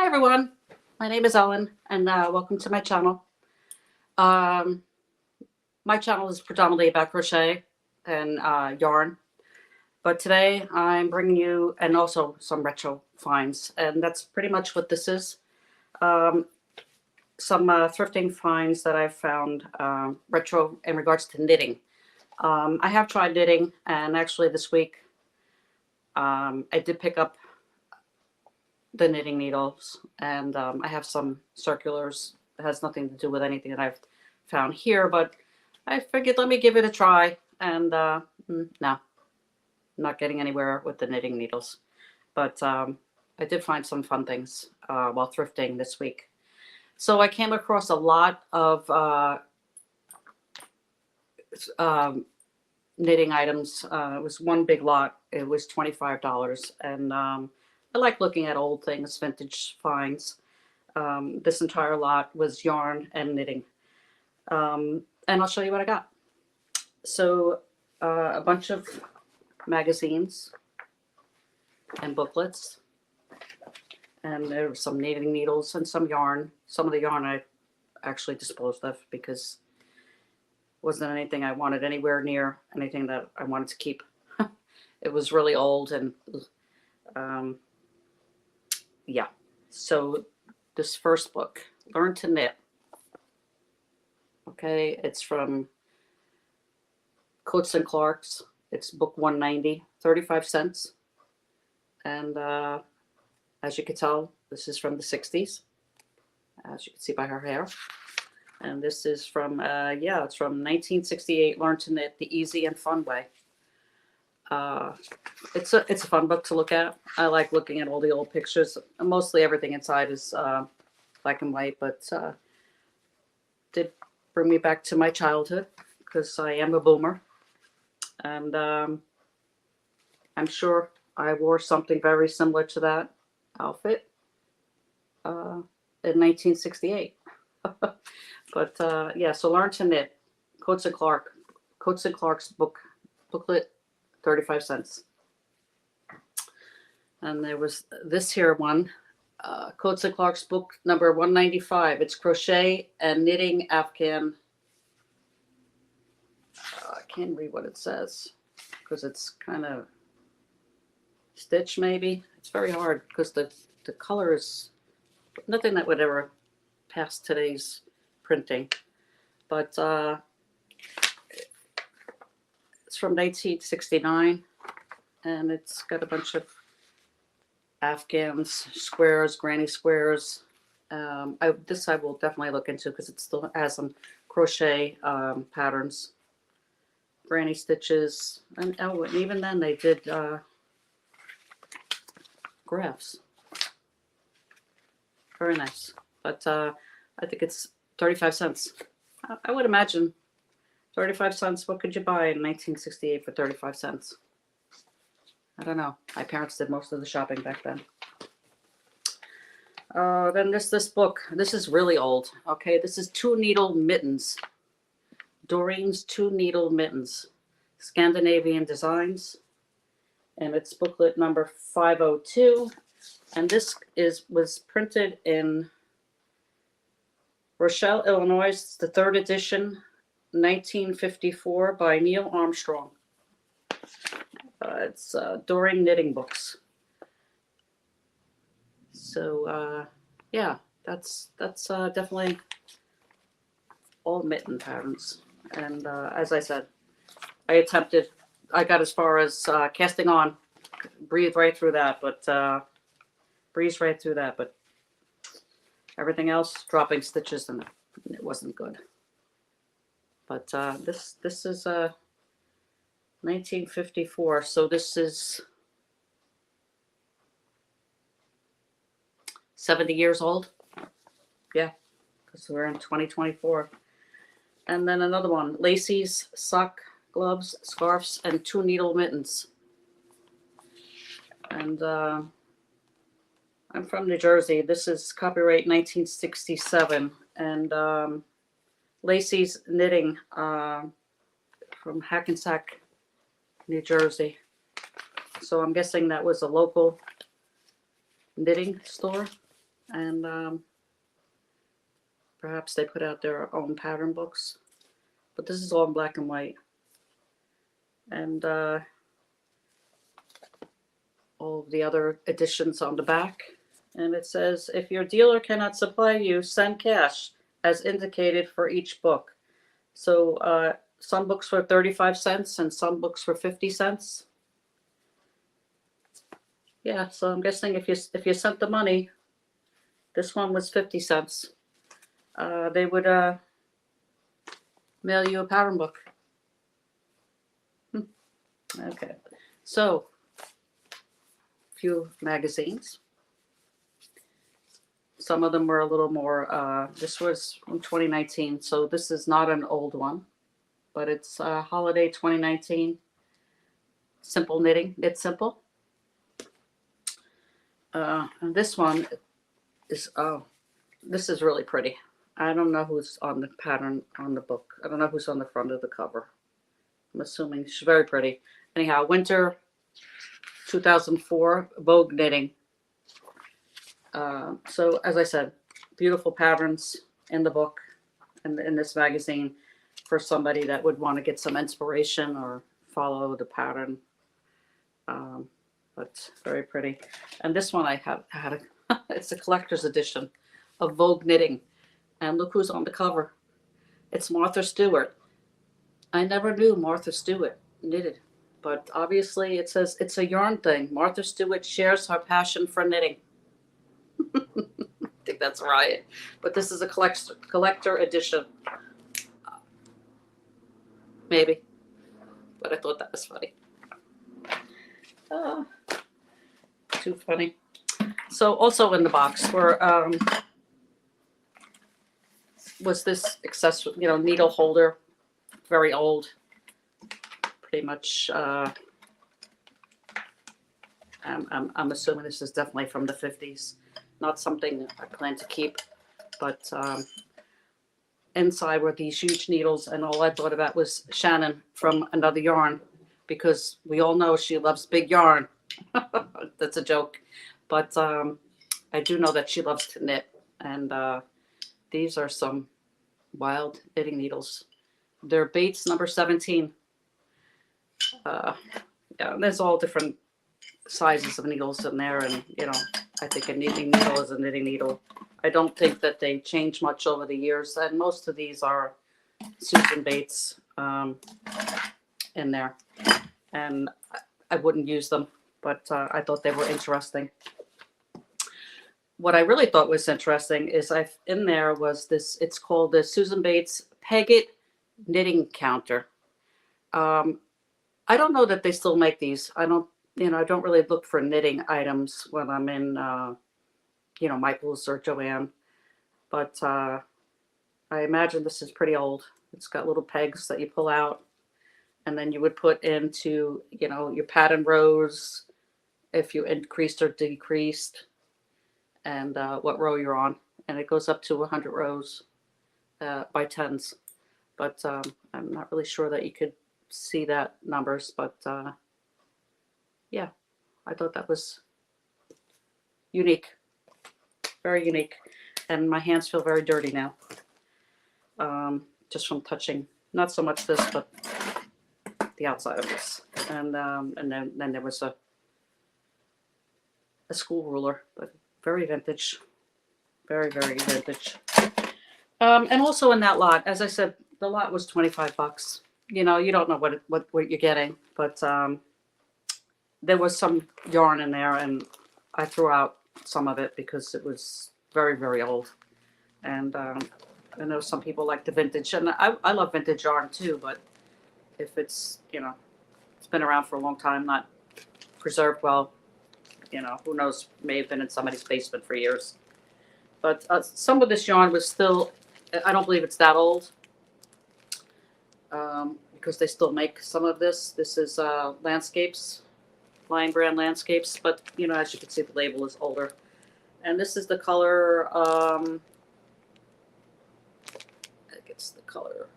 Hi everyone, my name is Ellen and welcome to my channel. Um, my channel is predominantly about crochet and yarn, but today I'm bringing you, and also some retro finds, and that's pretty much what this is. Um, some thrifting finds that I've found retro in regards to knitting. I have tried knitting, and actually this week I did pick up the knitting needles, and I have some circulars. It has nothing to do with anything that I've found here, but I figured let me give it a try. And no, I'm not getting anywhere with the knitting needles, but I did find some fun things while thrifting this week. So I came across a lot of knitting items. It was one big lot. It was $25, and I like looking at old things, vintage finds. This entire lot was yarn and knitting. And I'll show you what I got. So a bunch of magazines and booklets. And there were some knitting needles and some yarn. Some of the yarn I actually disposed of because it wasn't anything I wanted anywhere near anything that I wanted to keep. It was really old, and yeah. So this first book, Learn to Knit. Okay, it's from Coats and Clark's. It's book 190, 35 cents. And as you can tell, this is from the 60s, as you can see by her hair. And this is from, yeah, it's from 1968, Learn to Knit the Easy and Fun Way. It's a fun book to look at. I like looking at all the old pictures. Mostly everything inside is black and white, but did bring me back to my childhood because I am a boomer. And I'm sure I wore something very similar to that outfit in 1968. But yeah, so Learn to Knit, Coats and Clark's booklet, 35 cents. And there was this here one, Coats and Clark's book number 195. It's Crochet and Knitting Afghan. I can't read what it says because it's kind of stitch maybe. It's very hard because the color is nothing that would ever pass today's printing. But it's from 1969, and it's got a bunch of Afghans, squares, granny squares. This I will definitely look into because it still has some crochet patterns, granny stitches, and oh, and even then they did graphs. Very nice. But I think it's 35 cents. I would imagine 35 cents. What could you buy in 1968 for 35 cents? I don't know. My parents did most of the shopping back then. Then there's this book. This is really old. Okay, this is Two Needle Mittens. Doreen's Two Needle Mittens. Scandinavian Designs. And it's booklet number 502. And this was printed in Rochelle, Illinois. It's the 3rd edition, 1954, by Neil Armstrong. It's Doreen Knitting Books. So yeah, that's definitely all mitten patterns. And as I said, I got as far as casting on, breathed right through that, but breezed right through that, but everything else, dropping stitches, and it wasn't good. But this is 1954, so this is 70 years old. Yeah, because we're in 2024. And then another one, Lacey's Sock Gloves, Scarves, and Two Needle Mittens. And I'm from New Jersey. This is copyright 1967. And Lacey's Knitting from Hackensack, New Jersey. So I'm guessing that was a local knitting store. And perhaps they put out their own pattern books. But this is all in black and white. And all of the other editions on the back. And it says, if your dealer cannot supply you, send cash as indicated for each book. So some books were 35 cents and some books were 50 cents. Yeah, so I'm guessing if you sent the money, this one was 50 cents. They would mail you a pattern book. Okay, so a few magazines. Some of them were a little more, this was from 2019, so this is not an old one, but it's Holiday 2019. Simple Knitting, Knit Simple. And this one is, oh, this is really pretty. I don't know who's on the pattern on the book. I don't know who's on the front of the cover. I'm assuming she's very pretty. Anyhow, Winter 2004, Vogue Knitting. So as I said, beautiful patterns in the book and in this magazine for somebody that would want to get some inspiration or follow the pattern. But very pretty. And this one I have had it's a collector's edition of Vogue Knitting. And look who's on the cover. It's Martha Stewart. I never knew Martha Stewart knitted, but obviously it says it's a yarn thing. Martha Stewart shares her passion for knitting. I think that's right. But this is a collector edition. Maybe. But I thought that was funny. Too funny. So also in the box were was this accessory, needle holder, very old, pretty much. I'm assuming this is definitely from the 50s, not something I plan to keep, but inside were these huge needles, and all I thought about was Shannon from Another Yarn, because we all know she loves big yarn. That's a joke, but I do know that she loves to knit, and these are some wild knitting needles. They're Bates number 17. Yeah, there's all different sizes of needles in there, and I think a knitting needle is a knitting needle. I don't think that they change much over the years, and most of these are Susan Bates in there, and I wouldn't use them, but I thought they were interesting. What I really thought was interesting is in there was this, it's called the Susan Bates Peggett Knitting Counter. I don't know that they still make these. I don't really look for knitting items when I'm in, Michael's or Joanne, but I imagine this is pretty old. It's got little pegs that you pull out, and then you would put into, your pattern rows, if you increased or decreased, and what row you're on. And it goes up to 100 rows by tens. But I'm not really sure that you could see that numbers, but yeah, I thought that was unique, very unique. And my hands feel very dirty now, just from touching, not so much this, but the outside of this. And then there was a school ruler, but very vintage, very, very vintage. And also in that lot, as I said, the lot was 25 bucks. You don't know what you're getting, but there was some yarn in there, and I threw out some of it because it was very, very old. And I know some people like the vintage, and I love vintage yarn too, but if it's, it's been around for a long time, not preserved well, who knows, may have been in somebody's basement for years. But some of this yarn was still, I don't believe it's that old, because they still make some of this. This is Landscapes, Lion Brand Landscapes, but as you can see, the label is older. And this is the color, I think it's the color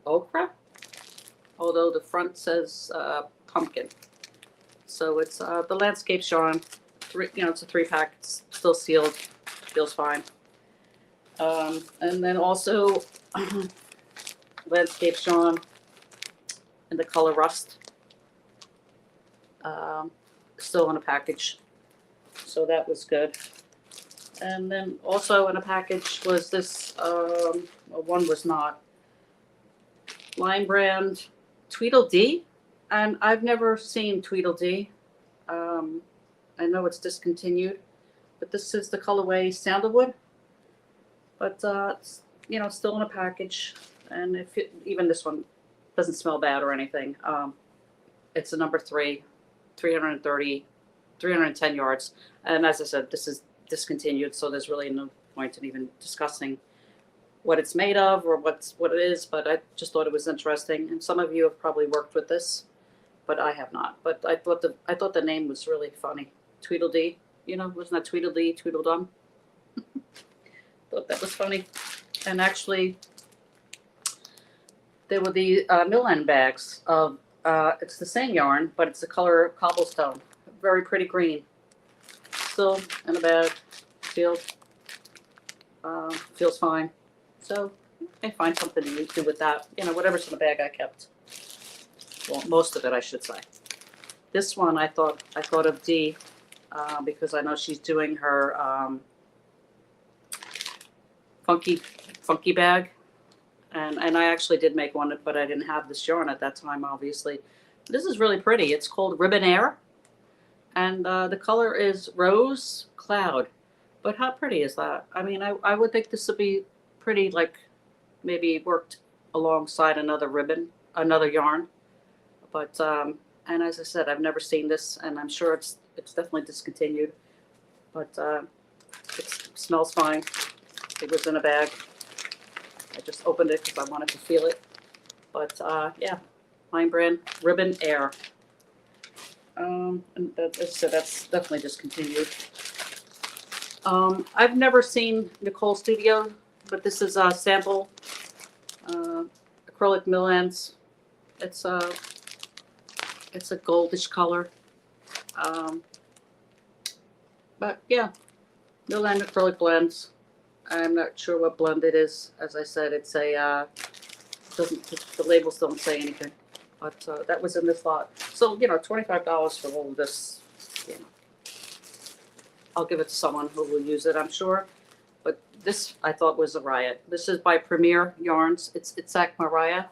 Ochre, although the front says pumpkin. So it's the Landscapes yarn. It's a 3-pack. It's still sealed, feels fine. And then also Landscape Sean in the color Rust, still in a package, so that was good. And then also in a package was this, well, one was not, Line Brand Tweedledee, and I've never seen Tweedledee. I know it's discontinued, but this is the colorway Sandalwood. But it's, you know, still in a package, and if it, even this one doesn't smell bad or anything. It's a number 3, 310 yards, and as I said, this is discontinued, so there's really no point in even discussing what it's made of or what it is. But I just thought it was interesting, and some of you have probably worked with this, but I have not. But I thought the name was really funny, Tweedledee. You know, wasn't that Tweedledee, Tweedledum? Thought that was funny. And actually, there were the mill end bags of it's the same yarn, but it's the color Cobblestone, very pretty green. Still in a bag, sealed. Feels fine. So I find something to do with that. You know, whatever's in the bag I kept. Well, most of it, I should say. This one I thought of Dee because I know she's doing her funky bag, and I actually did make one, but I didn't have this yarn at that time, obviously. This is really pretty. It's called Ribbon Air, and the color is Rose Cloud. But how pretty is that? I mean, I would think this would be pretty, like maybe worked alongside another yarn. But and as I said, I've never seen this, and I'm sure it's definitely discontinued. But it smells fine. It was in a bag. I just opened it because I wanted to feel it. But yeah, Line Brand Ribbon Air. And so that's definitely discontinued. I've never seen Nicole Studio, but this is a sample acrylic mill ends. It's a goldish color. But yeah, mill end acrylic blends. I'm not sure what blend it is. As I said, it's a the labels don't say anything. But that was in this lot. So, you know, $25 for all of this. You know, I'll give it to someone who will use it, I'm sure. But this I thought was a riot. This is by Premier Yarns. It's Zach Mariah.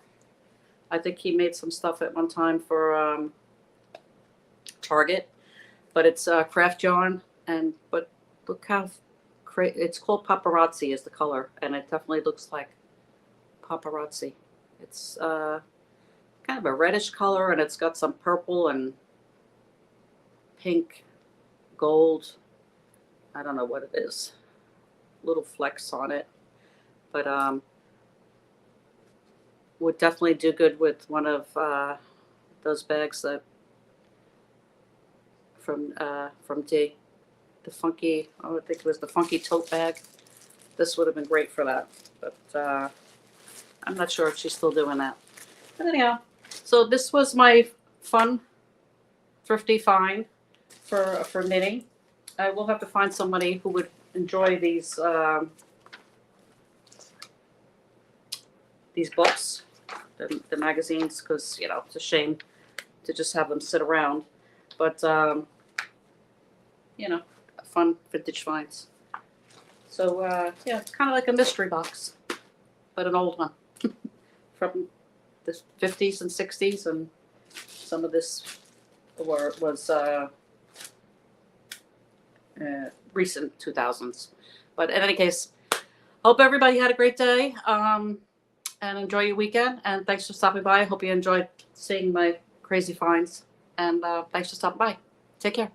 I think he made some stuff at one time for Target. But it's craft yarn, but look how it's called Paparazzi is the color, and it definitely looks like paparazzi. It's kind of a reddish color, and it's got some purple and pink, gold. I don't know what it is. Little flecks on it, but would definitely do good with one of those bags that from Dee. The funky, I think it was the funky tote bag. This would have been great for that, but I'm not sure if she's still doing that. But anyhow, so this was my fun, thrifty find for knitting. I will have to find somebody who would enjoy these books, the magazines, because you know it's a shame to just have them sit around. But you know, fun vintage finds. So yeah, it's kind of like a mystery box, but an old one from the 50s and 60s, and some of this was recent 2000s. But in any case, hope everybody had a great day and enjoy your weekend. And thanks for stopping by. I hope you enjoyed seeing my crazy finds. And thanks for stopping by. Take care.